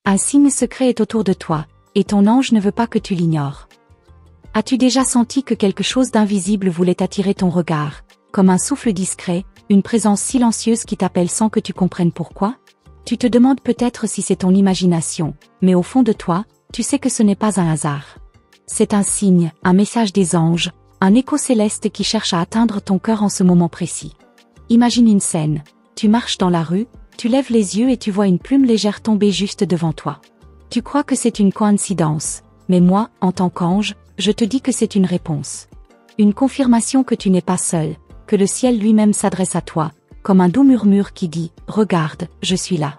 Un signe secret est autour de toi, et ton ange ne veut pas que tu l'ignores. As-tu déjà senti que quelque chose d'invisible voulait attirer ton regard, comme un souffle discret, une présence silencieuse qui t'appelle sans que tu comprennes pourquoi? Tu te demandes peut-être si c'est ton imagination, mais au fond de toi, tu sais que ce n'est pas un hasard. C'est un signe, un message des anges, un écho céleste qui cherche à atteindre ton cœur en ce moment précis. Imagine une scène. Tu marches dans la rue, tu lèves les yeux et tu vois une plume légère tomber juste devant toi. Tu crois que c'est une coïncidence, mais moi, en tant qu'ange, je te dis que c'est une réponse. Une confirmation que tu n'es pas seul, que le ciel lui-même s'adresse à toi, comme un doux murmure qui dit « Regarde, je suis là ».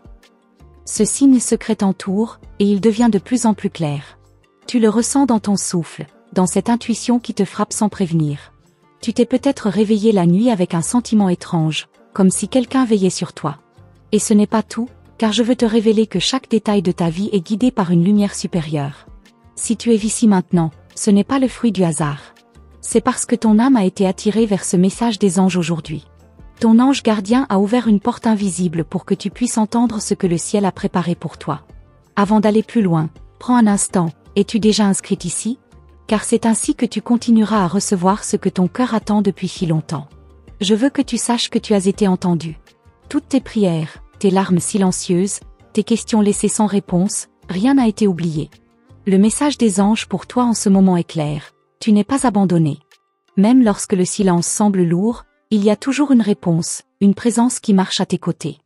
Ce signe secret t'entoure, et il devient de plus en plus clair. Tu le ressens dans ton souffle, dans cette intuition qui te frappe sans prévenir. Tu t'es peut-être réveillé la nuit avec un sentiment étrange, comme si quelqu'un veillait sur toi. Et ce n'est pas tout, car je veux te révéler que chaque détail de ta vie est guidé par une lumière supérieure. Si tu es ici maintenant, ce n'est pas le fruit du hasard. C'est parce que ton âme a été attirée vers ce message des anges aujourd'hui. Ton ange gardien a ouvert une porte invisible pour que tu puisses entendre ce que le ciel a préparé pour toi. Avant d'aller plus loin, prends un instant, es-tu déjà inscrite ici? Car c'est ainsi que tu continueras à recevoir ce que ton cœur attend depuis si longtemps. Je veux que tu saches que tu as été entendu. Toutes tes prières, tes larmes silencieuses, tes questions laissées sans réponse, rien n'a été oublié. Le message des anges pour toi en ce moment est clair, tu n'es pas abandonné. Même lorsque le silence semble lourd, il y a toujours une réponse, une présence qui marche à tes côtés.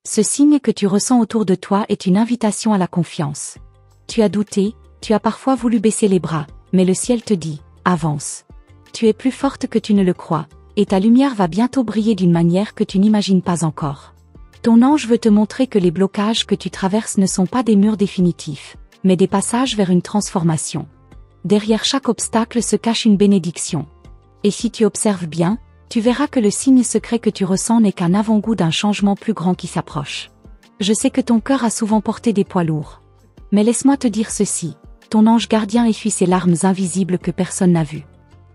Ce signe que tu ressens autour de toi est une invitation à la confiance. Tu as douté, tu as parfois voulu baisser les bras, mais le ciel te dit, avance. Tu es plus forte que tu ne le crois, et ta lumière va bientôt briller d'une manière que tu n'imagines pas encore. Ton ange veut te montrer que les blocages que tu traverses ne sont pas des murs définitifs, mais des passages vers une transformation. Derrière chaque obstacle se cache une bénédiction. Et si tu observes bien, tu verras que le signe secret que tu ressens n'est qu'un avant-goût d'un changement plus grand qui s'approche. Je sais que ton cœur a souvent porté des poids lourds. Mais laisse-moi te dire ceci, ton ange gardien essuie ces larmes invisibles que personne n'a vues.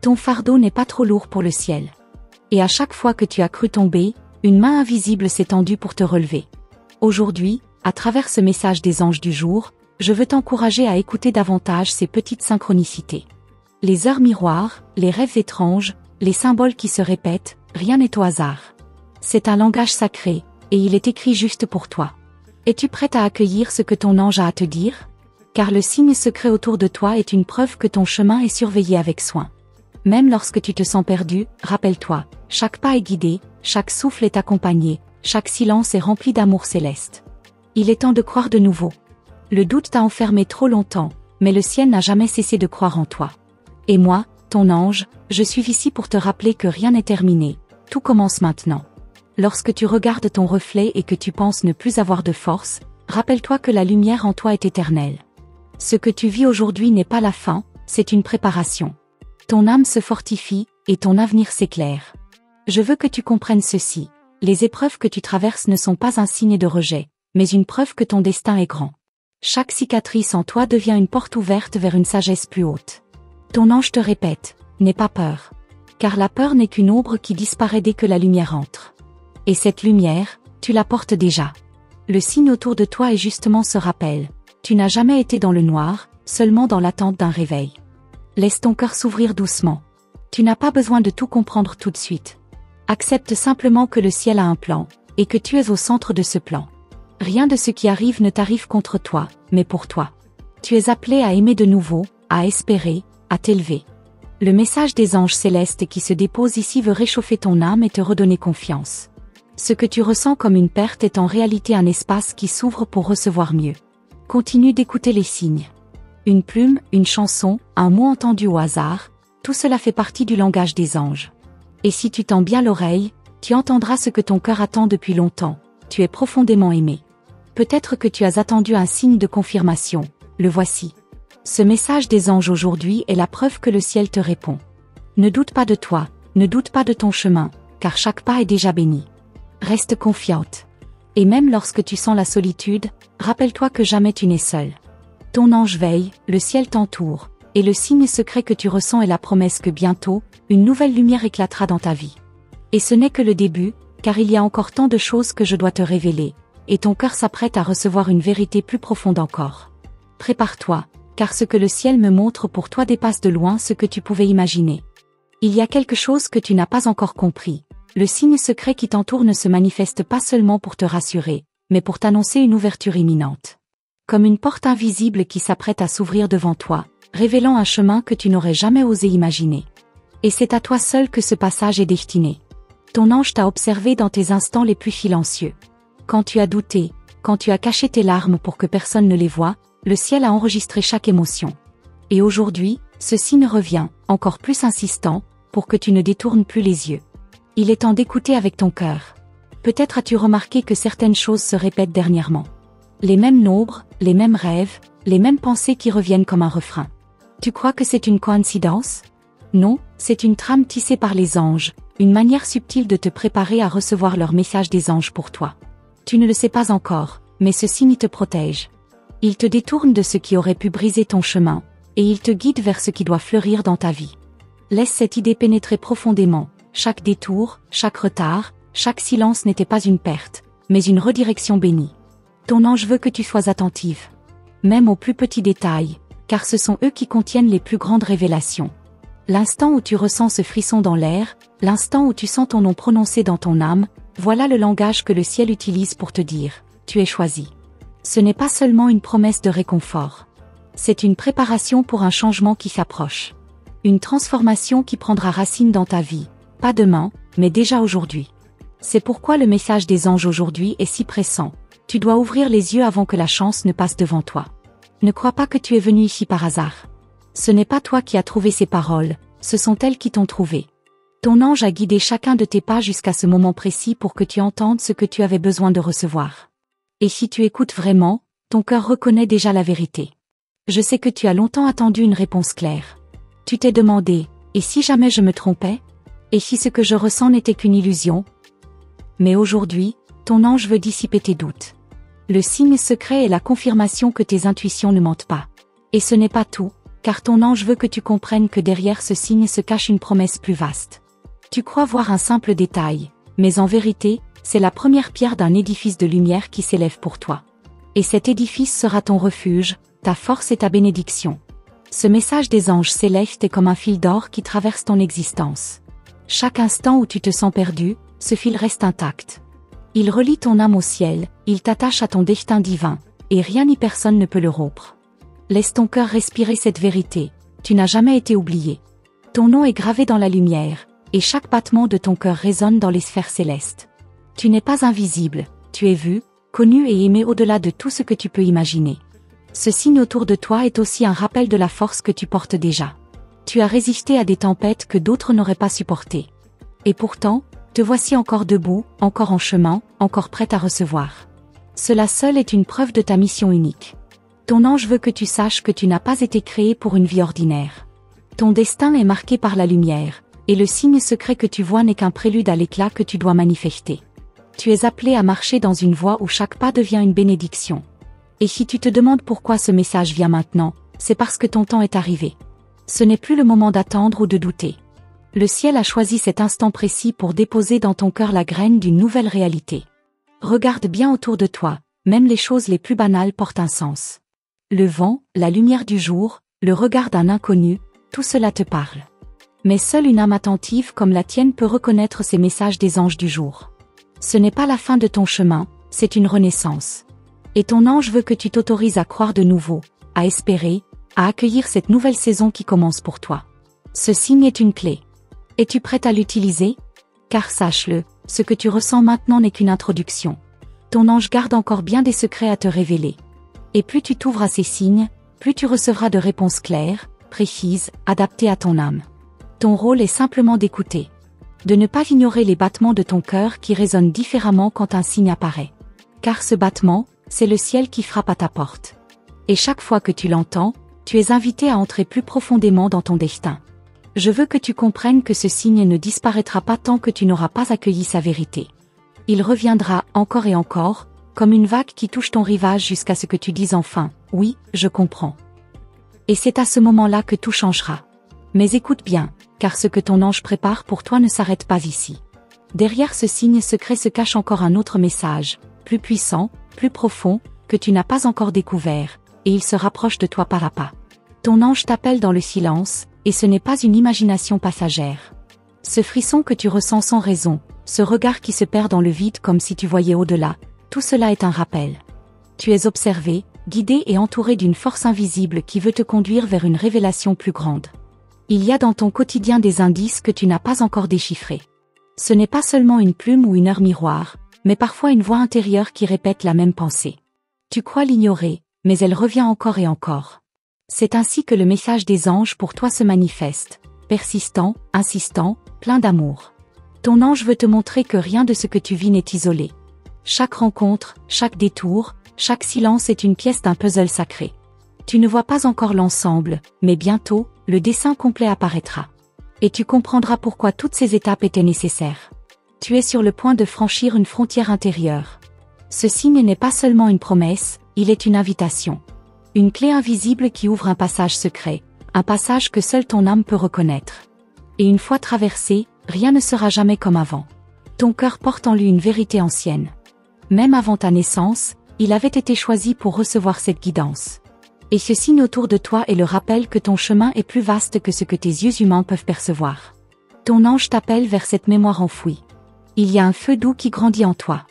Ton fardeau n'est pas trop lourd pour le ciel. Et à chaque fois que tu as cru tomber, une main invisible s'est tendue pour te relever. Aujourd'hui, à travers ce message des anges du jour, je veux t'encourager à écouter davantage ces petites synchronicités. Les heures miroirs, les rêves étranges, les symboles qui se répètent, rien n'est au hasard. C'est un langage sacré, et il est écrit juste pour toi. Es-tu prête à accueillir ce que ton ange a à te dire? Car le signe secret autour de toi est une preuve que ton chemin est surveillé avec soin. Même lorsque tu te sens perdu, rappelle-toi, chaque pas est guidé, chaque souffle est accompagné, chaque silence est rempli d'amour céleste. Il est temps de croire de nouveau. Le doute t'a enfermé trop longtemps, mais le ciel n'a jamais cessé de croire en toi. Et moi, ton ange, je suis ici pour te rappeler que rien n'est terminé, tout commence maintenant. Lorsque tu regardes ton reflet et que tu penses ne plus avoir de force, rappelle-toi que la lumière en toi est éternelle. Ce que tu vis aujourd'hui n'est pas la fin, c'est une préparation. Ton âme se fortifie, et ton avenir s'éclaire. Je veux que tu comprennes ceci, les épreuves que tu traverses ne sont pas un signe de rejet, mais une preuve que ton destin est grand. Chaque cicatrice en toi devient une porte ouverte vers une sagesse plus haute. Ton ange te répète, n'aie pas peur. Car la peur n'est qu'une ombre qui disparaît dès que la lumière entre. Et cette lumière, tu la portes déjà. Le signe autour de toi est justement ce rappel. Tu n'as jamais été dans le noir, seulement dans l'attente d'un réveil. Laisse ton cœur s'ouvrir doucement. Tu n'as pas besoin de tout comprendre tout de suite. Accepte simplement que le ciel a un plan, et que tu es au centre de ce plan. Rien de ce qui arrive ne t'arrive contre toi, mais pour toi. Tu es appelé à aimer de nouveau, à espérer, à t'élever. Le message des anges célestes qui se dépose ici veut réchauffer ton âme et te redonner confiance. Ce que tu ressens comme une perte est en réalité un espace qui s'ouvre pour recevoir mieux. Continue d'écouter les signes. Une plume, une chanson, un mot entendu au hasard, tout cela fait partie du langage des anges. Et si tu tends bien l'oreille, tu entendras ce que ton cœur attend depuis longtemps. Tu es profondément aimé. Peut-être que tu as attendu un signe de confirmation, le voici. Ce message des anges aujourd'hui est la preuve que le ciel te répond. Ne doute pas de toi, ne doute pas de ton chemin, car chaque pas est déjà béni. Reste confiante. Et même lorsque tu sens la solitude, rappelle-toi que jamais tu n'es seul. Ton ange veille, le ciel t'entoure, et le signe secret que tu ressens est la promesse que bientôt, une nouvelle lumière éclatera dans ta vie. Et ce n'est que le début, car il y a encore tant de choses que je dois te révéler, et ton cœur s'apprête à recevoir une vérité plus profonde encore. Prépare-toi, car ce que le ciel me montre pour toi dépasse de loin ce que tu pouvais imaginer. Il y a quelque chose que tu n'as pas encore compris. Le signe secret qui t'entoure ne se manifeste pas seulement pour te rassurer, mais pour t'annoncer une ouverture imminente. Comme une porte invisible qui s'apprête à s'ouvrir devant toi, révélant un chemin que tu n'aurais jamais osé imaginer. Et c'est à toi seul que ce passage est destiné. Ton ange t'a observé dans tes instants les plus silencieux. Quand tu as douté, quand tu as caché tes larmes pour que personne ne les voie, le ciel a enregistré chaque émotion. Et aujourd'hui, ce signe revient, encore plus insistant, pour que tu ne détournes plus les yeux. Il est temps d'écouter avec ton cœur. Peut-être as-tu remarqué que certaines choses se répètent dernièrement. Les mêmes nombres, les mêmes rêves, les mêmes pensées qui reviennent comme un refrain. Tu crois que c'est une coïncidence? Non, c'est une trame tissée par les anges, une manière subtile de te préparer à recevoir leur message des anges pour toi. Tu ne le sais pas encore, mais ce signe te protège. Il te détourne de ce qui aurait pu briser ton chemin, et il te guide vers ce qui doit fleurir dans ta vie. Laisse cette idée pénétrer profondément. Chaque détour, chaque retard, chaque silence n'était pas une perte, mais une redirection bénie. Ton ange veut que tu sois attentive. Même aux plus petits détails, car ce sont eux qui contiennent les plus grandes révélations. L'instant où tu ressens ce frisson dans l'air, l'instant où tu sens ton nom prononcé dans ton âme, voilà le langage que le ciel utilise pour te dire « Tu es choisi ». Ce n'est pas seulement une promesse de réconfort. C'est une préparation pour un changement qui s'approche. Une transformation qui prendra racine dans ta vie. Pas demain, mais déjà aujourd'hui. C'est pourquoi le message des anges aujourd'hui est si pressant. Tu dois ouvrir les yeux avant que la chance ne passe devant toi. Ne crois pas que tu es venu ici par hasard. Ce n'est pas toi qui as trouvé ces paroles, ce sont elles qui t'ont trouvé. Ton ange a guidé chacun de tes pas jusqu'à ce moment précis pour que tu entendes ce que tu avais besoin de recevoir. Et si tu écoutes vraiment, ton cœur reconnaît déjà la vérité. Je sais que tu as longtemps attendu une réponse claire. Tu t'es demandé, et si jamais je me trompais? Et si ce que je ressens n'était qu'une illusion? Mais aujourd'hui, ton ange veut dissiper tes doutes. Le signe secret est la confirmation que tes intuitions ne mentent pas. Et ce n'est pas tout, car ton ange veut que tu comprennes que derrière ce signe se cache une promesse plus vaste. Tu crois voir un simple détail, mais en vérité, c'est la première pierre d'un édifice de lumière qui s'élève pour toi. Et cet édifice sera ton refuge, ta force et ta bénédiction. Ce message des anges célestes est comme un fil d'or qui traverse ton existence. Chaque instant où tu te sens perdu, ce fil reste intact. Il relie ton âme au ciel, il t'attache à ton destin divin, et rien ni personne ne peut le rompre. Laisse ton cœur respirer cette vérité, tu n'as jamais été oublié. Ton nom est gravé dans la lumière, et chaque battement de ton cœur résonne dans les sphères célestes. Tu n'es pas invisible, tu es vu, connu et aimé au-delà de tout ce que tu peux imaginer. Ce signe autour de toi est aussi un rappel de la force que tu portes déjà. Tu as résisté à des tempêtes que d'autres n'auraient pas supportées. Et pourtant, te voici encore debout, encore en chemin, encore prête à recevoir. Cela seul est une preuve de ta mission unique. Ton ange veut que tu saches que tu n'as pas été créé pour une vie ordinaire. Ton destin est marqué par la lumière, et le signe secret que tu vois n'est qu'un prélude à l'éclat que tu dois manifester. Tu es appelé à marcher dans une voie où chaque pas devient une bénédiction. Et si tu te demandes pourquoi ce message vient maintenant, c'est parce que ton temps est arrivé. Ce n'est plus le moment d'attendre ou de douter. Le ciel a choisi cet instant précis pour déposer dans ton cœur la graine d'une nouvelle réalité. Regarde bien autour de toi, même les choses les plus banales portent un sens. Le vent, la lumière du jour, le regard d'un inconnu, tout cela te parle. Mais seule une âme attentive comme la tienne peut reconnaître ces messages des anges du jour. Ce n'est pas la fin de ton chemin, c'est une renaissance. Et ton ange veut que tu t'autorises à croire de nouveau, à espérer, à accueillir cette nouvelle saison qui commence pour toi. Ce signe est une clé. Es-tu prête à l'utiliser? Car sache-le, ce que tu ressens maintenant n'est qu'une introduction. Ton ange garde encore bien des secrets à te révéler. Et plus tu t'ouvres à ces signes, plus tu recevras de réponses claires, précises, adaptées à ton âme. Ton rôle est simplement d'écouter. De ne pas ignorer les battements de ton cœur qui résonnent différemment quand un signe apparaît. Car ce battement, c'est le ciel qui frappe à ta porte. Et chaque fois que tu l'entends, tu es invité à entrer plus profondément dans ton destin. Je veux que tu comprennes que ce signe ne disparaîtra pas tant que tu n'auras pas accueilli sa vérité. Il reviendra encore et encore, comme une vague qui touche ton rivage jusqu'à ce que tu dises enfin « Oui, je comprends ». Et c'est à ce moment-là que tout changera. Mais écoute bien, car ce que ton ange prépare pour toi ne s'arrête pas ici. Derrière ce signe secret se cache encore un autre message, plus puissant, plus profond, que tu n'as pas encore découvert, et il se rapproche de toi pas à pas. Ton ange t'appelle dans le silence, et ce n'est pas une imagination passagère. Ce frisson que tu ressens sans raison, ce regard qui se perd dans le vide comme si tu voyais au-delà, tout cela est un rappel. Tu es observé, guidé et entouré d'une force invisible qui veut te conduire vers une révélation plus grande. Il y a dans ton quotidien des indices que tu n'as pas encore déchiffrés. Ce n'est pas seulement une plume ou une heure miroir, mais parfois une voix intérieure qui répète la même pensée. Tu crois l'ignorer, mais elle revient encore et encore. C'est ainsi que le message des anges pour toi se manifeste, persistant, insistant, plein d'amour. Ton ange veut te montrer que rien de ce que tu vis n'est isolé. Chaque rencontre, chaque détour, chaque silence est une pièce d'un puzzle sacré. Tu ne vois pas encore l'ensemble, mais bientôt, le dessin complet apparaîtra. Et tu comprendras pourquoi toutes ces étapes étaient nécessaires. Tu es sur le point de franchir une frontière intérieure. Ce signe n'est pas seulement une promesse, il est une invitation. Une clé invisible qui ouvre un passage secret, un passage que seule ton âme peut reconnaître. Et une fois traversé, rien ne sera jamais comme avant. Ton cœur porte en lui une vérité ancienne. Même avant ta naissance, il avait été choisi pour recevoir cette guidance. Et ce signe autour de toi est le rappel que ton chemin est plus vaste que ce que tes yeux humains peuvent percevoir. Ton ange t'appelle vers cette mémoire enfouie. Il y a un feu doux qui grandit en toi.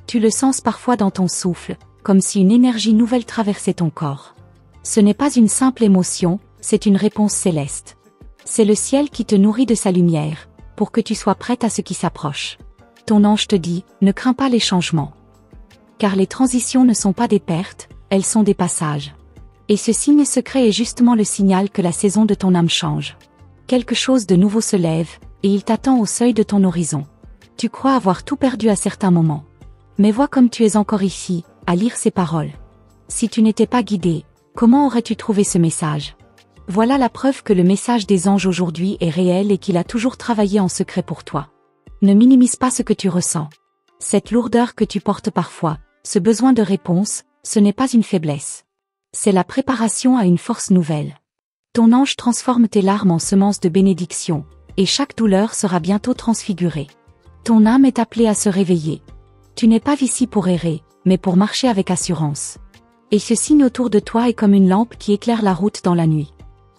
Tu le sens parfois dans ton souffle, comme si une énergie nouvelle traversait ton corps. Ce n'est pas une simple émotion, c'est une réponse céleste. C'est le ciel qui te nourrit de sa lumière, pour que tu sois prête à ce qui s'approche. Ton ange te dit, ne crains pas les changements. Car les transitions ne sont pas des pertes, elles sont des passages. Et ce signe secret est justement le signal que la saison de ton âme change. Quelque chose de nouveau se lève, et il t'attend au seuil de ton horizon. Tu crois avoir tout perdu à certains moments. Mais vois comme tu es encore ici, à lire ces paroles. Si tu n'étais pas guidé, comment aurais-tu trouvé ce message? Voilà la preuve que le message des anges aujourd'hui est réel et qu'il a toujours travaillé en secret pour toi. Ne minimise pas ce que tu ressens. Cette lourdeur que tu portes parfois, ce besoin de réponse, ce n'est pas une faiblesse. C'est la préparation à une force nouvelle. Ton ange transforme tes larmes en semences de bénédiction, et chaque douleur sera bientôt transfigurée. Ton âme est appelée à se réveiller. Tu n'es pas ici pour errer, mais pour marcher avec assurance. Et ce signe autour de toi est comme une lampe qui éclaire la route dans la nuit.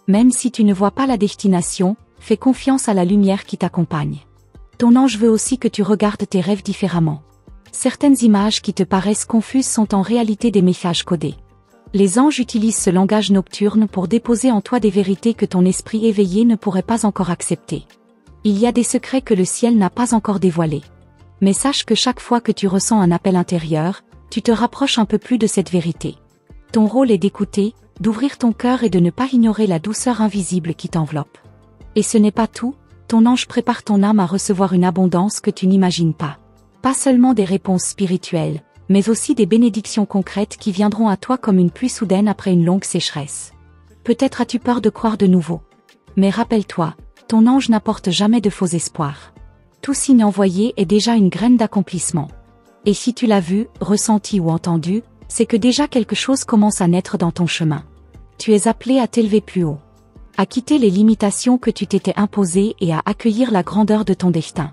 Même si tu ne vois pas la destination, fais confiance à la lumière qui t'accompagne. Ton ange veut aussi que tu regardes tes rêves différemment. Certaines images qui te paraissent confuses sont en réalité des messages codés. Les anges utilisent ce langage nocturne pour déposer en toi des vérités que ton esprit éveillé ne pourrait pas encore accepter. Il y a des secrets que le ciel n'a pas encore dévoilés. Mais sache que chaque fois que tu ressens un appel intérieur, tu te rapproches un peu plus de cette vérité. Ton rôle est d'écouter, d'ouvrir ton cœur et de ne pas ignorer la douceur invisible qui t'enveloppe. Et ce n'est pas tout, ton ange prépare ton âme à recevoir une abondance que tu n'imagines pas. Pas seulement des réponses spirituelles, mais aussi des bénédictions concrètes qui viendront à toi comme une pluie soudaine après une longue sécheresse. Peut-être as-tu peur de croire de nouveau. Mais rappelle-toi, ton ange n'apporte jamais de faux espoirs. Tout signe envoyé est déjà une graine d'accomplissement. Et si tu l'as vu, ressenti ou entendu, c'est que déjà quelque chose commence à naître dans ton chemin. Tu es appelé à t'élever plus haut. À quitter les limitations que tu t'étais imposées et à accueillir la grandeur de ton destin.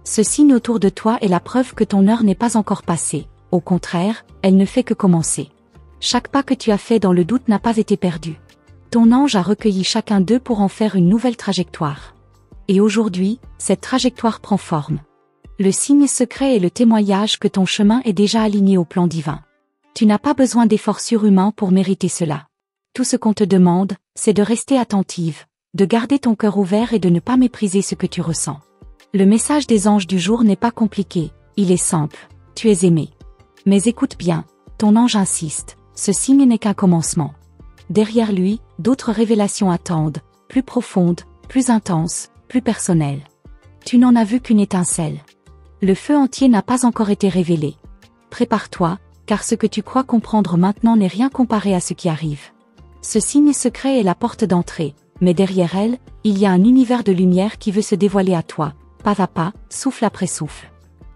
Ce signe autour de toi est la preuve que ton heure n'est pas encore passée. Au contraire, elle ne fait que commencer. Chaque pas que tu as fait dans le doute n'a pas été perdu. Ton ange a recueilli chacun d'eux pour en faire une nouvelle trajectoire. Et aujourd'hui, cette trajectoire prend forme. Le signe secret est le témoignage que ton chemin est déjà aligné au plan divin. Tu n'as pas besoin d'efforts surhumains pour mériter cela. Tout ce qu'on te demande, c'est de rester attentive, de garder ton cœur ouvert et de ne pas mépriser ce que tu ressens. Le message des anges du jour n'est pas compliqué, il est simple, tu es aimé. Mais écoute bien, ton ange insiste, ce signe n'est qu'un commencement. Derrière lui, d'autres révélations attendent, plus profondes, plus intenses, plus personnelles. Tu n'en as vu qu'une étincelle. Le feu entier n'a pas encore été révélé. Prépare-toi, car ce que tu crois comprendre maintenant n'est rien comparé à ce qui arrive. Ce signe secret est la porte d'entrée, mais derrière elle, il y a un univers de lumière qui veut se dévoiler à toi, pas à pas, souffle après souffle.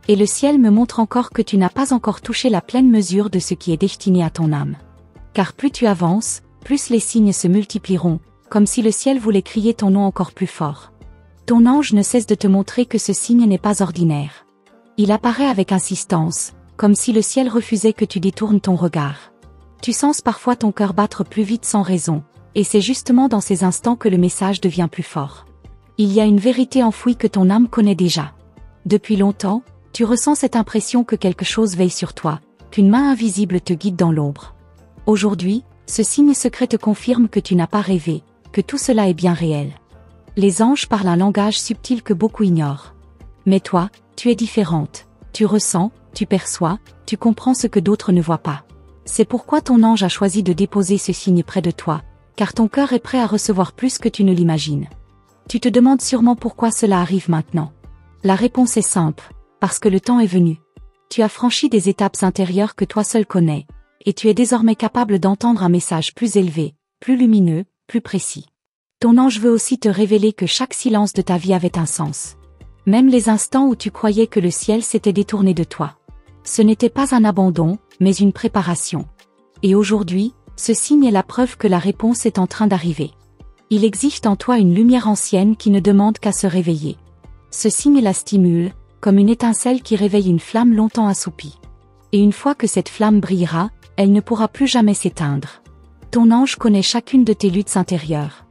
Et le ciel me montre encore que tu n'as pas encore touché la pleine mesure de ce qui est destiné à ton âme. Car plus tu avances, plus les signes se multiplieront, comme si le ciel voulait crier ton nom encore plus fort. Ton ange ne cesse de te montrer que ce signe n'est pas ordinaire. Il apparaît avec insistance, comme si le ciel refusait que tu détournes ton regard. Tu sens parfois ton cœur battre plus vite sans raison, et c'est justement dans ces instants que le message devient plus fort. Il y a une vérité enfouie que ton âme connaît déjà. Depuis longtemps, tu ressens cette impression que quelque chose veille sur toi, qu'une main invisible te guide dans l'ombre. Aujourd'hui, ce signe secret te confirme que tu n'as pas rêvé, que tout cela est bien réel. Les anges parlent un langage subtil que beaucoup ignorent. Mais toi, tu es différente. Tu ressens, tu perçois, tu comprends ce que d'autres ne voient pas. C'est pourquoi ton ange a choisi de déposer ce signe près de toi, car ton cœur est prêt à recevoir plus que tu ne l'imagines. Tu te demandes sûrement pourquoi cela arrive maintenant. La réponse est simple, parce que le temps est venu. Tu as franchi des étapes intérieures que toi seul connais, et tu es désormais capable d'entendre un message plus élevé, plus lumineux, plus précis. Ton ange veut aussi te révéler que chaque silence de ta vie avait un sens. Même les instants où tu croyais que le ciel s'était détourné de toi. Ce n'était pas un abandon, mais une préparation. Et aujourd'hui, ce signe est la preuve que la réponse est en train d'arriver. Il existe en toi une lumière ancienne qui ne demande qu'à se réveiller. Ce signe la stimule, comme une étincelle qui réveille une flamme longtemps assoupie. Et une fois que cette flamme brillera, elle ne pourra plus jamais s'éteindre. Ton ange connaît chacune de tes luttes intérieures.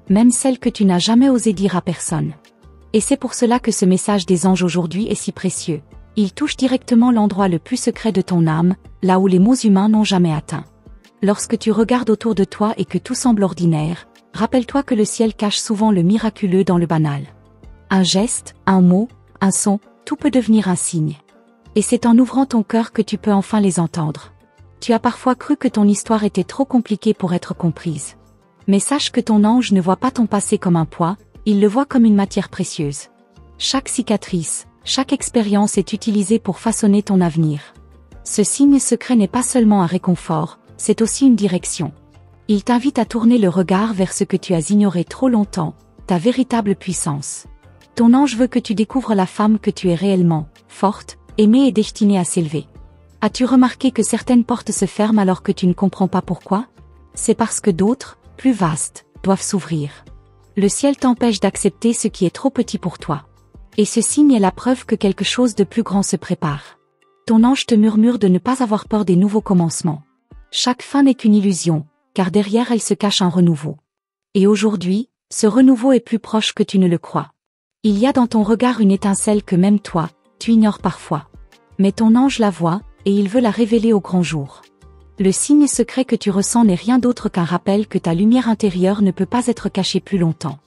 Même celles que tu n'as jamais osé dire à personne. Et c'est pour cela que ce message des anges aujourd'hui est si précieux. Il touche directement l'endroit le plus secret de ton âme, là où les mots humains n'ont jamais atteint. Lorsque tu regardes autour de toi et que tout semble ordinaire, rappelle-toi que le ciel cache souvent le miraculeux dans le banal. Un geste, un mot, un son, tout peut devenir un signe. Et c'est en ouvrant ton cœur que tu peux enfin les entendre. Tu as parfois cru que ton histoire était trop compliquée pour être comprise. Mais sache que ton ange ne voit pas ton passé comme un poids, il le voit comme une matière précieuse. Chaque cicatrice, chaque expérience est utilisée pour façonner ton avenir. Ce signe secret n'est pas seulement un réconfort, c'est aussi une direction. Il t'invite à tourner le regard vers ce que tu as ignoré trop longtemps, ta véritable puissance. Ton ange veut que tu découvres la femme que tu es réellement, forte, aimée et destinée à s'élever. As-tu remarqué que certaines portes se ferment alors que tu ne comprends pas pourquoi? C'est parce que d'autres, plus vastes, doivent s'ouvrir. Le ciel t'empêche d'accepter ce qui est trop petit pour toi. Et ce signe est la preuve que quelque chose de plus grand se prépare. Ton ange te murmure de ne pas avoir peur des nouveaux commencements. Chaque fin n'est qu'une illusion, car derrière elle se cache un renouveau. Et aujourd'hui, ce renouveau est plus proche que tu ne le crois. Il y a dans ton regard une étincelle que même toi, tu ignores parfois. Mais ton ange la voit, et il veut la révéler au grand jour. Le signe secret que tu ressens n'est rien d'autre qu'un rappel que ta lumière intérieure ne peut pas être cachée plus longtemps.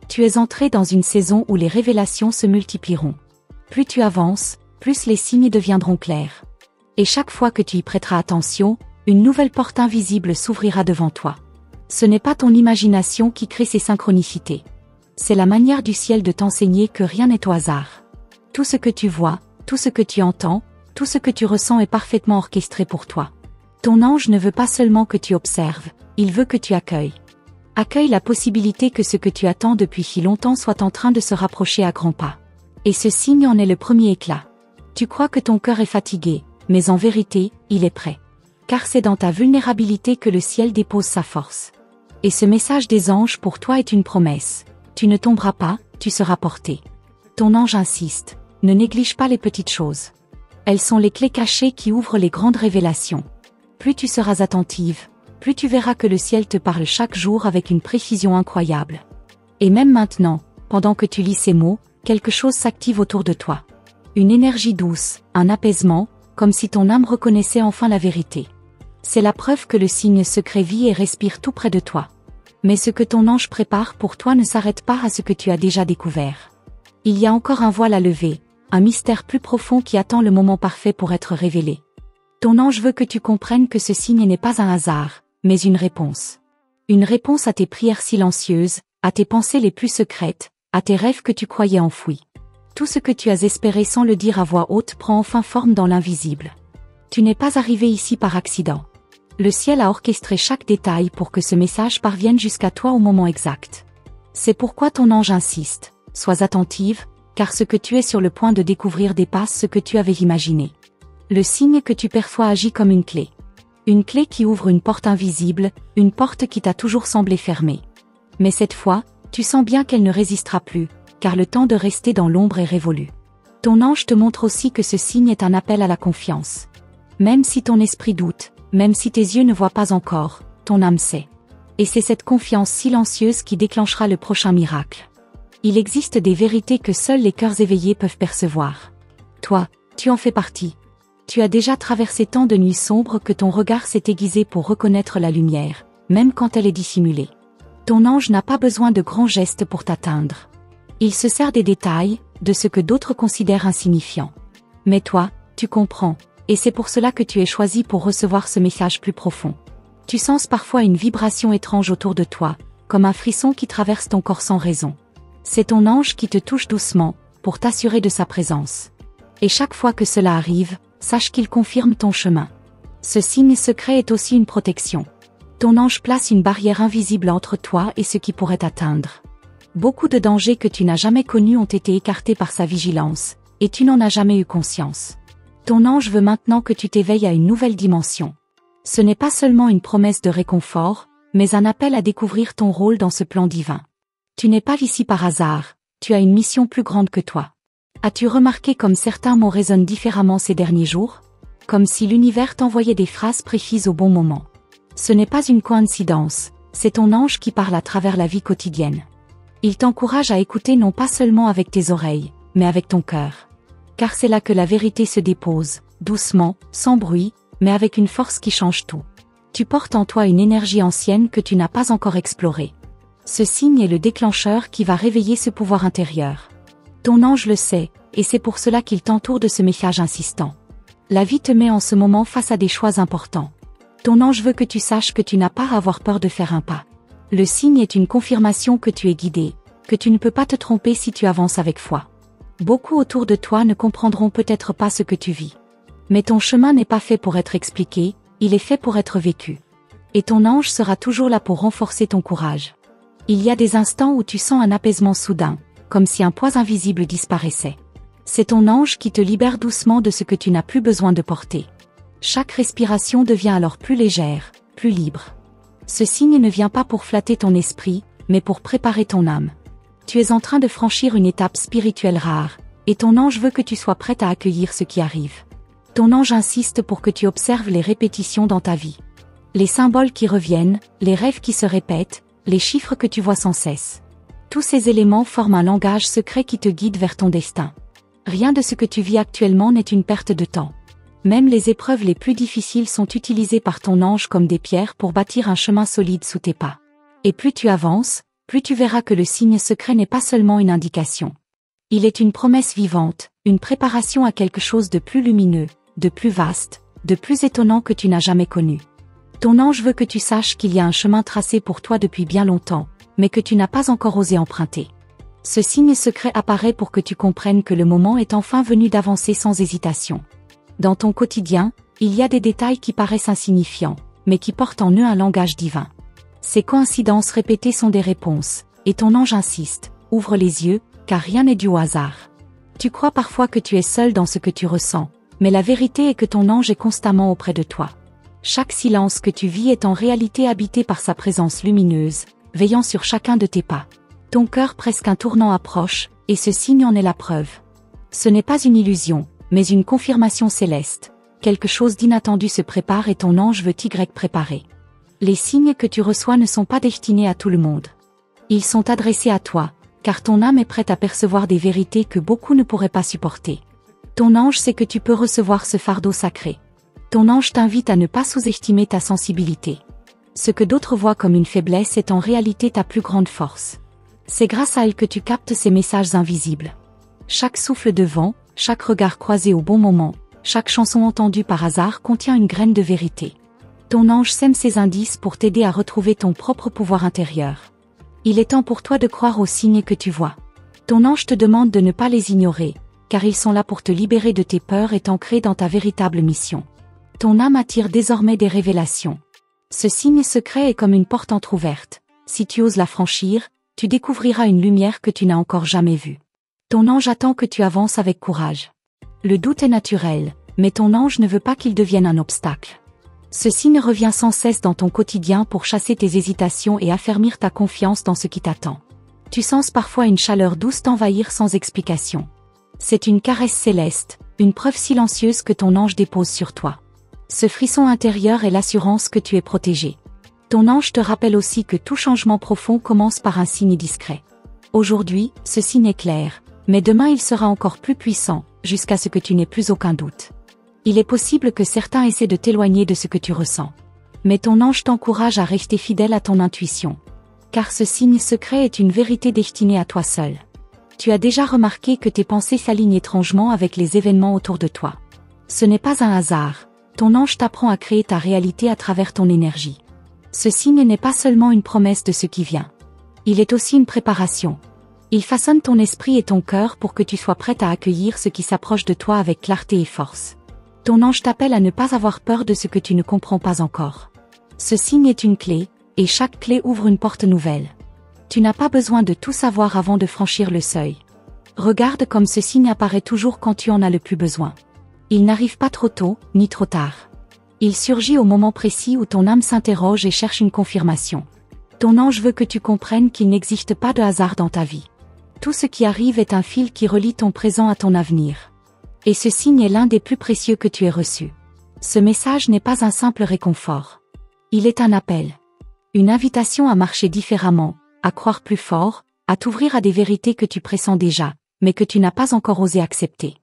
Tu es entré dans une saison où les révélations se multiplieront. Plus tu avances, plus les signes deviendront clairs. Et chaque fois que tu y prêteras attention, une nouvelle porte invisible s'ouvrira devant toi. Ce n'est pas ton imagination qui crée ces synchronicités. C'est la manière du ciel de t'enseigner que rien n'est au hasard. Tout ce que tu vois, tout ce que tu entends, tout ce que tu ressens est parfaitement orchestré pour toi. Ton ange ne veut pas seulement que tu observes, il veut que tu accueilles. Accueille la possibilité que ce que tu attends depuis si longtemps soit en train de se rapprocher à grands pas. Et ce signe en est le premier éclat. Tu crois que ton cœur est fatigué, mais en vérité, il est prêt. Car c'est dans ta vulnérabilité que le ciel dépose sa force. Et ce message des anges pour toi est une promesse. Tu ne tomberas pas, tu seras porté. Ton ange insiste, ne néglige pas les petites choses. Elles sont les clés cachées qui ouvrent les grandes révélations. Plus tu seras attentive, plus tu verras que le ciel te parle chaque jour avec une précision incroyable. Et même maintenant, pendant que tu lis ces mots, quelque chose s'active autour de toi. Une énergie douce, un apaisement, comme si ton âme reconnaissait enfin la vérité. C'est la preuve que le signe secret vit et respire tout près de toi. Mais ce que ton ange prépare pour toi ne s'arrête pas à ce que tu as déjà découvert. Il y a encore un voile à lever, un mystère plus profond qui attend le moment parfait pour être révélé. Ton ange veut que tu comprennes que ce signe n'est pas un hasard, mais une réponse. Une réponse à tes prières silencieuses, à tes pensées les plus secrètes, à tes rêves que tu croyais enfouis. Tout ce que tu as espéré sans le dire à voix haute prend enfin forme dans l'invisible. Tu n'es pas arrivé ici par accident. Le ciel a orchestré chaque détail pour que ce message parvienne jusqu'à toi au moment exact. C'est pourquoi ton ange insiste, sois attentive, car ce que tu es sur le point de découvrir dépasse ce que tu avais imaginé. Le signe que tu perçois agit comme une clé. Une clé qui ouvre une porte invisible, une porte qui t'a toujours semblé fermée. Mais cette fois, tu sens bien qu'elle ne résistera plus, car le temps de rester dans l'ombre est révolu. Ton ange te montre aussi que ce signe est un appel à la confiance. Même si ton esprit doute, même si tes yeux ne voient pas encore, ton âme sait. Et c'est cette confiance silencieuse qui déclenchera le prochain miracle. Il existe des vérités que seuls les cœurs éveillés peuvent percevoir. Toi, tu en fais partie. Tu as déjà traversé tant de nuits sombres que ton regard s'est aiguisé pour reconnaître la lumière, même quand elle est dissimulée. Ton ange n'a pas besoin de grands gestes pour t'atteindre. Il se sert des détails, de ce que d'autres considèrent insignifiant. Mais toi, tu comprends, et c'est pour cela que tu es choisi pour recevoir ce message plus profond. Tu sens parfois une vibration étrange autour de toi, comme un frisson qui traverse ton corps sans raison. C'est ton ange qui te touche doucement, pour t'assurer de sa présence. Et chaque fois que cela arrive, sache qu'il confirme ton chemin. Ce signe secret est aussi une protection. Ton ange place une barrière invisible entre toi et ce qui pourrait t'atteindre. Beaucoup de dangers que tu n'as jamais connus ont été écartés par sa vigilance, et tu n'en as jamais eu conscience. Ton ange veut maintenant que tu t'éveilles à une nouvelle dimension. Ce n'est pas seulement une promesse de réconfort, mais un appel à découvrir ton rôle dans ce plan divin. Tu n'es pas ici par hasard, tu as une mission plus grande que toi. As-tu remarqué comme certains mots résonnent différemment ces derniers jours? Comme si l'univers t'envoyait des phrases précises au bon moment. Ce n'est pas une coïncidence, c'est ton ange qui parle à travers la vie quotidienne. Il t'encourage à écouter non pas seulement avec tes oreilles, mais avec ton cœur. Car c'est là que la vérité se dépose, doucement, sans bruit, mais avec une force qui change tout. Tu portes en toi une énergie ancienne que tu n'as pas encore explorée. Ce signe est le déclencheur qui va réveiller ce pouvoir intérieur. Ton ange le sait, et c'est pour cela qu'il t'entoure de ce message insistant. La vie te met en ce moment face à des choix importants. Ton ange veut que tu saches que tu n'as pas à avoir peur de faire un pas. Le signe est une confirmation que tu es guidé, que tu ne peux pas te tromper si tu avances avec foi. Beaucoup autour de toi ne comprendront peut-être pas ce que tu vis. Mais ton chemin n'est pas fait pour être expliqué, il est fait pour être vécu. Et ton ange sera toujours là pour renforcer ton courage. Il y a des instants où tu sens un apaisement soudain, comme si un poids invisible disparaissait. C'est ton ange qui te libère doucement de ce que tu n'as plus besoin de porter. Chaque respiration devient alors plus légère, plus libre. Ce signe ne vient pas pour flatter ton esprit, mais pour préparer ton âme. Tu es en train de franchir une étape spirituelle rare, et ton ange veut que tu sois prête à accueillir ce qui arrive. Ton ange insiste pour que tu observes les répétitions dans ta vie. Les symboles qui reviennent, les rêves qui se répètent, les chiffres que tu vois sans cesse. Tous ces éléments forment un langage secret qui te guide vers ton destin. Rien de ce que tu vis actuellement n'est une perte de temps. Même les épreuves les plus difficiles sont utilisées par ton ange comme des pierres pour bâtir un chemin solide sous tes pas. Et plus tu avances, plus tu verras que le signe secret n'est pas seulement une indication. Il est une promesse vivante, une préparation à quelque chose de plus lumineux, de plus vaste, de plus étonnant que tu n'as jamais connu. Ton ange veut que tu saches qu'il y a un chemin tracé pour toi depuis bien longtemps, mais que tu n'as pas encore osé emprunter. Ce signe secret apparaît pour que tu comprennes que le moment est enfin venu d'avancer sans hésitation. Dans ton quotidien, il y a des détails qui paraissent insignifiants, mais qui portent en eux un langage divin. Ces coïncidences répétées sont des réponses, et ton ange insiste, ouvre les yeux, car rien n'est dû au hasard. Tu crois parfois que tu es seul dans ce que tu ressens, mais la vérité est que ton ange est constamment auprès de toi. Chaque silence que tu vis est en réalité habité par sa présence lumineuse, veillant sur chacun de tes pas. Ton cœur presque un tournant approche, et ce signe en est la preuve. Ce n'est pas une illusion, mais une confirmation céleste. Quelque chose d'inattendu se prépare et ton ange veut t'y préparer. Les signes que tu reçois ne sont pas destinés à tout le monde. Ils sont adressés à toi, car ton âme est prête à percevoir des vérités que beaucoup ne pourraient pas supporter. Ton ange sait que tu peux recevoir ce fardeau sacré. Ton ange t'invite à ne pas sous-estimer ta sensibilité. Ce que d'autres voient comme une faiblesse est en réalité ta plus grande force. C'est grâce à elle que tu captes ces messages invisibles. Chaque souffle de vent, chaque regard croisé au bon moment, chaque chanson entendue par hasard contient une graine de vérité. Ton ange sème ces indices pour t'aider à retrouver ton propre pouvoir intérieur. Il est temps pour toi de croire aux signes que tu vois. Ton ange te demande de ne pas les ignorer, car ils sont là pour te libérer de tes peurs et t'ancrer dans ta véritable mission. Ton âme attire désormais des révélations. Ce signe secret est comme une porte entr'ouverte. Si tu oses la franchir, tu découvriras une lumière que tu n'as encore jamais vue. Ton ange attend que tu avances avec courage. Le doute est naturel, mais ton ange ne veut pas qu'il devienne un obstacle. Ce signe revient sans cesse dans ton quotidien pour chasser tes hésitations et affermir ta confiance dans ce qui t'attend. Tu sens parfois une chaleur douce t'envahir sans explication. C'est une caresse céleste, une preuve silencieuse que ton ange dépose sur toi. Ce frisson intérieur est l'assurance que tu es protégé. Ton ange te rappelle aussi que tout changement profond commence par un signe discret. Aujourd'hui, ce signe est clair, mais demain il sera encore plus puissant, jusqu'à ce que tu n'aies plus aucun doute. Il est possible que certains essaient de t'éloigner de ce que tu ressens. Mais ton ange t'encourage à rester fidèle à ton intuition. Car ce signe secret est une vérité destinée à toi seul. Tu as déjà remarqué que tes pensées s'alignent étrangement avec les événements autour de toi. Ce n'est pas un hasard. Ton ange t'apprend à créer ta réalité à travers ton énergie. Ce signe n'est pas seulement une promesse de ce qui vient. Il est aussi une préparation. Il façonne ton esprit et ton cœur pour que tu sois prête à accueillir ce qui s'approche de toi avec clarté et force. Ton ange t'appelle à ne pas avoir peur de ce que tu ne comprends pas encore. Ce signe est une clé, et chaque clé ouvre une porte nouvelle. Tu n'as pas besoin de tout savoir avant de franchir le seuil. Regarde comme ce signe apparaît toujours quand tu en as le plus besoin. Il n'arrive pas trop tôt, ni trop tard. Il surgit au moment précis où ton âme s'interroge et cherche une confirmation. Ton ange veut que tu comprennes qu'il n'existe pas de hasard dans ta vie. Tout ce qui arrive est un fil qui relie ton présent à ton avenir. Et ce signe est l'un des plus précieux que tu aies reçus. Ce message n'est pas un simple réconfort. Il est un appel. Une invitation à marcher différemment, à croire plus fort, à t'ouvrir à des vérités que tu pressens déjà, mais que tu n'as pas encore osé accepter.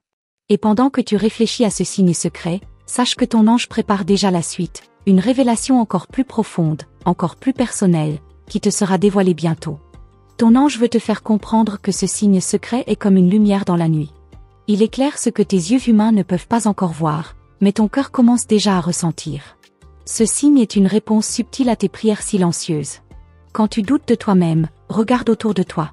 Et pendant que tu réfléchis à ce signe secret, sache que ton ange prépare déjà la suite, une révélation encore plus profonde, encore plus personnelle, qui te sera dévoilée bientôt. Ton ange veut te faire comprendre que ce signe secret est comme une lumière dans la nuit. Il éclaire ce que tes yeux humains ne peuvent pas encore voir, mais ton cœur commence déjà à ressentir. Ce signe est une réponse subtile à tes prières silencieuses. Quand tu doutes de toi-même, regarde autour de toi.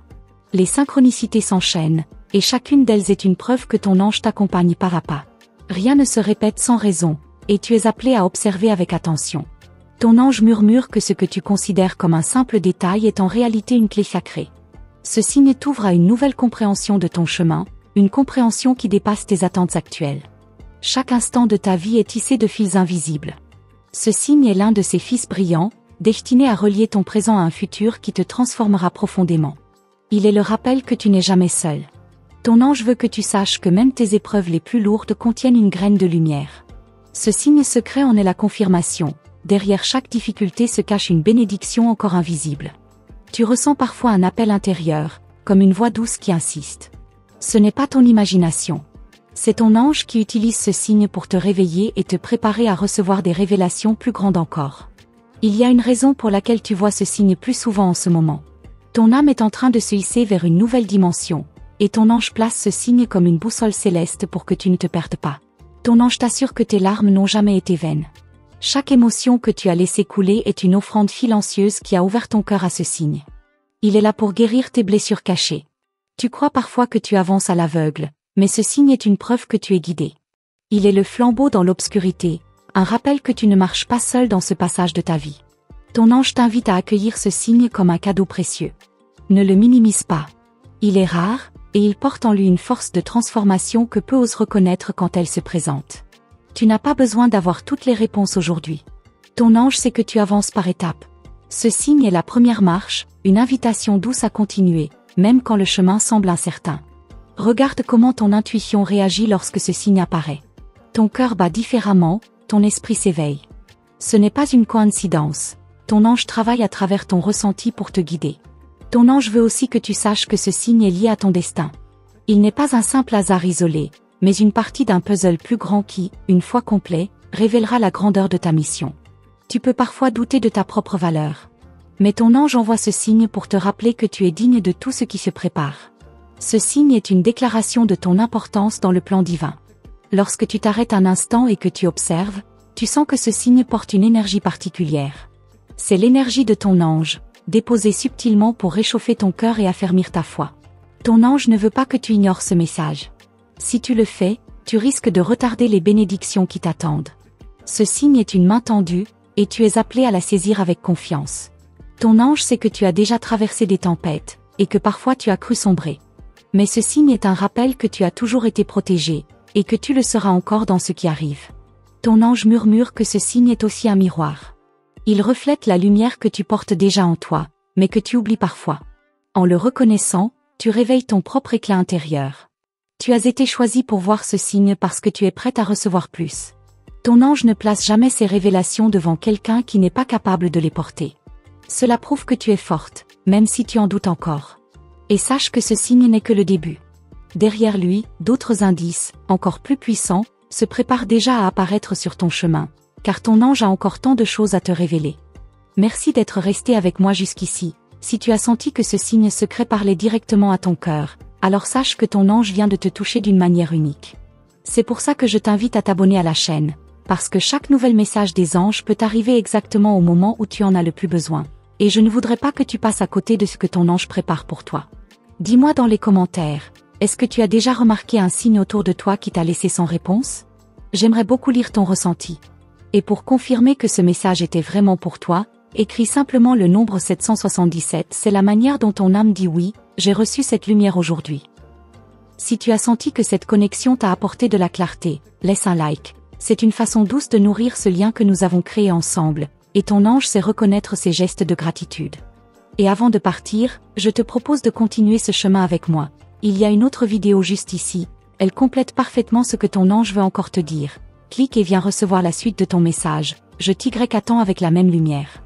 Les synchronicités s'enchaînent, et chacune d'elles est une preuve que ton ange t'accompagne pas à pas. Rien ne se répète sans raison, et tu es appelé à observer avec attention. Ton ange murmure que ce que tu considères comme un simple détail est en réalité une clé sacrée. Ce signe t'ouvre à une nouvelle compréhension de ton chemin, une compréhension qui dépasse tes attentes actuelles. Chaque instant de ta vie est tissé de fils invisibles. Ce signe est l'un de ces fils brillants, destiné à relier ton présent à un futur qui te transformera profondément. Il est le rappel que tu n'es jamais seul. Ton ange veut que tu saches que même tes épreuves les plus lourdes contiennent une graine de lumière. Ce signe secret en est la confirmation. Derrière chaque difficulté se cache une bénédiction encore invisible. Tu ressens parfois un appel intérieur, comme une voix douce qui insiste. Ce n'est pas ton imagination. C'est ton ange qui utilise ce signe pour te réveiller et te préparer à recevoir des révélations plus grandes encore. Il y a une raison pour laquelle tu vois ce signe plus souvent en ce moment. Ton âme est en train de se hisser vers une nouvelle dimension. Et ton ange place ce signe comme une boussole céleste pour que tu ne te perdes pas. Ton ange t'assure que tes larmes n'ont jamais été vaines. Chaque émotion que tu as laissée couler est une offrande silencieuse qui a ouvert ton cœur à ce signe. Il est là pour guérir tes blessures cachées. Tu crois parfois que tu avances à l'aveugle, mais ce signe est une preuve que tu es guidé. Il est le flambeau dans l'obscurité, un rappel que tu ne marches pas seul dans ce passage de ta vie. Ton ange t'invite à accueillir ce signe comme un cadeau précieux. Ne le minimise pas. Il est rare, et il porte en lui une force de transformation que peu osent reconnaître quand elle se présente. Tu n'as pas besoin d'avoir toutes les réponses aujourd'hui. Ton ange sait que tu avances par étapes. Ce signe est la première marche, une invitation douce à continuer, même quand le chemin semble incertain. Regarde comment ton intuition réagit lorsque ce signe apparaît. Ton cœur bat différemment, ton esprit s'éveille. Ce n'est pas une coïncidence. Ton ange travaille à travers ton ressenti pour te guider. Ton ange veut aussi que tu saches que ce signe est lié à ton destin. Il n'est pas un simple hasard isolé, mais une partie d'un puzzle plus grand qui, une fois complet, révélera la grandeur de ta mission. Tu peux parfois douter de ta propre valeur. Mais ton ange envoie ce signe pour te rappeler que tu es digne de tout ce qui se prépare. Ce signe est une déclaration de ton importance dans le plan divin. Lorsque tu t'arrêtes un instant et que tu observes, tu sens que ce signe porte une énergie particulière. C'est l'énergie de ton ange, déposée subtilement pour réchauffer ton cœur et affermir ta foi. Ton ange ne veut pas que tu ignores ce message. Si tu le fais, tu risques de retarder les bénédictions qui t'attendent. Ce signe est une main tendue, et tu es appelé à la saisir avec confiance. Ton ange sait que tu as déjà traversé des tempêtes, et que parfois tu as cru sombrer. Mais ce signe est un rappel que tu as toujours été protégé, et que tu le seras encore dans ce qui arrive. Ton ange murmure que ce signe est aussi un miroir. Il reflète la lumière que tu portes déjà en toi, mais que tu oublies parfois. En le reconnaissant, tu réveilles ton propre éclat intérieur. Tu as été choisi pour voir ce signe parce que tu es prête à recevoir plus. Ton ange ne place jamais ses révélations devant quelqu'un qui n'est pas capable de les porter. Cela prouve que tu es forte, même si tu en doutes encore. Et sache que ce signe n'est que le début. Derrière lui, d'autres indices, encore plus puissants, se préparent déjà à apparaître sur ton chemin, car ton ange a encore tant de choses à te révéler. Merci d'être resté avec moi jusqu'ici. Si tu as senti que ce signe secret parlait directement à ton cœur, alors sache que ton ange vient de te toucher d'une manière unique. C'est pour ça que je t'invite à t'abonner à la chaîne, parce que chaque nouvel message des anges peut arriver exactement au moment où tu en as le plus besoin. Et je ne voudrais pas que tu passes à côté de ce que ton ange prépare pour toi. Dis-moi dans les commentaires, est-ce que tu as déjà remarqué un signe autour de toi qui t'a laissé sans réponse? J'aimerais beaucoup lire ton ressenti. Et pour confirmer que ce message était vraiment pour toi, écris simplement le nombre 777, c'est la manière dont ton âme dit oui, j'ai reçu cette lumière aujourd'hui. Si tu as senti que cette connexion t'a apporté de la clarté, laisse un like. C'est une façon douce de nourrir ce lien que nous avons créé ensemble, et ton ange sait reconnaître ces gestes de gratitude. Et avant de partir, je te propose de continuer ce chemin avec moi. Il y a une autre vidéo juste ici, elle complète parfaitement ce que ton ange veut encore te dire. Clique et viens recevoir la suite de ton message. Je t'y attends avec la même lumière.